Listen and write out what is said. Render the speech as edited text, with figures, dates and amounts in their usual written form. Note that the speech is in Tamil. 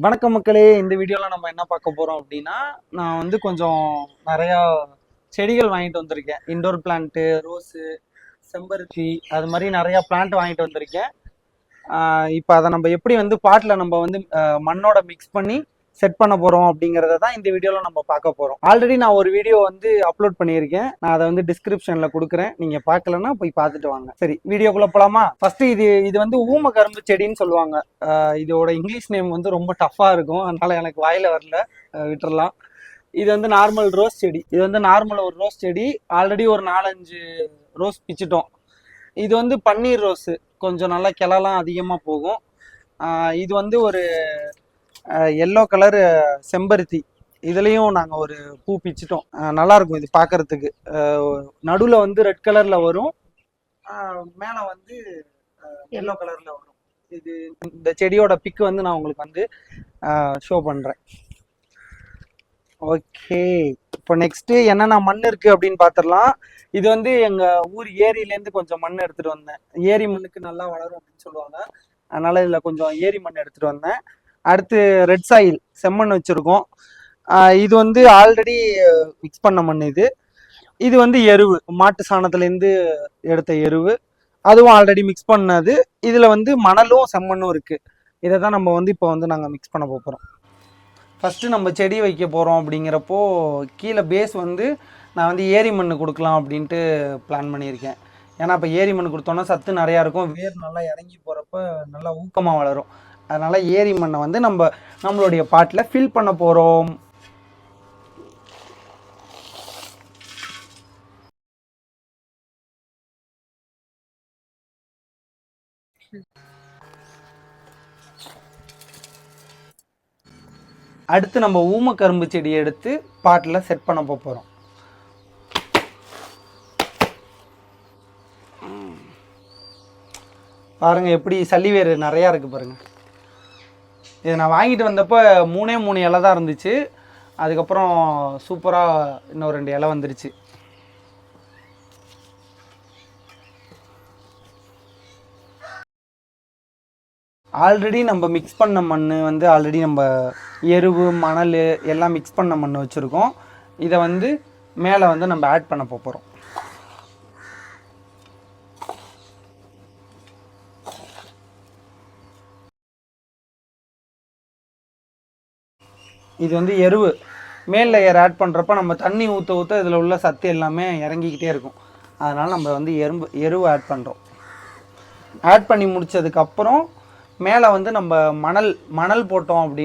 வணக்கம் மக்களே. இந்த வீடியோவில் நம்ம என்ன பார்க்க போகிறோம் அப்படின்னா, நான் வந்து கொஞ்சம் நிறையா செடிகள் வாங்கிட்டு வந்திருக்கேன். இண்டோர் பிளான்ட்டு, ரோஸு, செம்பருத்தி, அது மாதிரி நிறையா பிளான்ட் வாங்கிட்டு வந்திருக்கேன். இப்போ அதை நம்ம எப்படி வந்து பாட்டில் நம்ம வந்து மண்ணோட மிக்ஸ் பண்ணி செட் பண்ண போகிறோம் அப்படிங்கிறத தான் இந்த வீடியோவில் நம்ம பார்க்க போகிறோம். ஆல்ரெடி நான் ஒரு வீடியோ வந்து அப்லோட் பண்ணியிருக்கேன். நான் அதை வந்து டிஸ்கிரிப்ஷனில் கொடுக்குறேன். நீங்கள் பார்க்கலன்னா போய் பார்த்துட்டு வாங்க. சரி, வீடியோக்குள்ளே போகலாமா? ஃபஸ்ட்டு இது வந்து ஊம கரும்பு செடின்னு சொல்லுவாங்க. இதோட இங்கிலீஷ் நேம் வந்து ரொம்ப டஃப்பாக இருக்கும், அதனால் எனக்கு வாயில் வரல, விட்டுறலாம். இது வந்து நார்மல் ரோஸ் செடி. இது வந்து நார்மல் ஒரு ரோஸ் செடி. ஆல்ரெடி ஒரு 4-5 ரோஸ் பிச்சிட்டோம். இது வந்து பன்னீர் ரோஸு, கொஞ்சம் நல்லா கிளலாம் அதிகமாக போகும். இது வந்து ஒரு எல்லோ கலர் செம்பருத்தி. இதுலேயும் நாங்கள் ஒரு பூ பிச்சிட்டோம். நல்லாயிருக்கும் இது பார்க்கறதுக்கு. நடுவில் வந்து ரெட் கலரில் வரும், மேலே வந்து எல்லோ கலரில் வரும். இது இந்த செடியோட பிக்கு வந்து நான் உங்களுக்கு வந்து ஷோ பண்ணுறேன். ஓகே, இப்போ நெக்ஸ்ட்டு என்னென்ன மண் இருக்குது அப்படின்னு பார்த்துடலாம். இது வந்து எங்கள் ஊர் ஏரியிலேருந்து கொஞ்சம் மண் எடுத்துகிட்டு வந்தேன். ஏரி மண்ணுக்கு நல்லா வளரும் அப்படின்னு சொல்லுவாங்க, அதனால் இதில் கொஞ்சம் ஏரி மண் எடுத்துகிட்டு வந்தேன். அடுத்து ரெட் சாயில் செம்மண் வச்சுருக்கோம். இது வந்து ஆல்ரெடி மிக்ஸ் பண்ண மண். இது வந்து எருவு, மாட்டு சாணத்துலேருந்து எடுத்த எருவு, அதுவும் ஆல்ரெடி மிக்ஸ் பண்ணது. இதில் வந்து மணலும் செம்மண்ணும் இருக்குது. இதை தான் நம்ம வந்து இப்போ வந்து நாங்கள் மிக்ஸ் பண்ண போகிறோம். ஃபஸ்ட்டு நம்ம செடி வைக்க போகிறோம் அப்படிங்கிறப்போ கீழே பேஸ் வந்து நான் வந்து ஏரி மண் கொடுக்கலாம் அப்படின்ட்டு பிளான் பண்ணியிருக்கேன். ஏன்னா இப்போ ஏரி மண் கொடுத்தோன்னா சத்து நிறையா இருக்கும், வேர் நல்லா இறங்கி போகிறப்ப நல்லா ஊக்கமாக வளரும். அதனால் ஏரி மண்ணை வந்து நம்மளுடைய பாட்டில் ஃபில் பண்ண போகிறோம். அடுத்து நம்ம ஊமக்கரும்பு செடியை எடுத்து பாட்டில் செட் பண்ண போகிறோம். பாருங்கள் எப்படி சல்லிவேர் நிறையா இருக்குது பாருங்கள். இதை நான் வாங்கிட்டு வந்தப்போ 3 இலை தான் இருந்துச்சு. அதுக்கப்புறம் சூப்பராக இன்னும் 2 இலை வந்துருச்சு. ஆல்ரெடி நம்ம மிக்ஸ் பண்ண மண் வந்து ஆல்ரெடி நம்ம எருவு, மணல் எல்லாம் மிக்ஸ் பண்ண மண் வச்சுருக்கோம். இதை வந்து மேலே வந்து நம்ம ஆட் பண்ண போகிறோம். இது வந்து எருவு. மேல் லேயர் ஆட் பண்ணுறப்ப நம்ம தண்ணி ஊற்ற ஊற்ற இதில் உள்ள சத்து எல்லாமே இறங்கிக்கிட்டே இருக்கும். அதனால் நம்ம வந்து எருவு ஆட் பண்ணுறோம். ஆட் பண்ணி முடித்ததுக்கப்புறம் மேலே வந்து நம்ம மணல் போட்டோம் அப்படி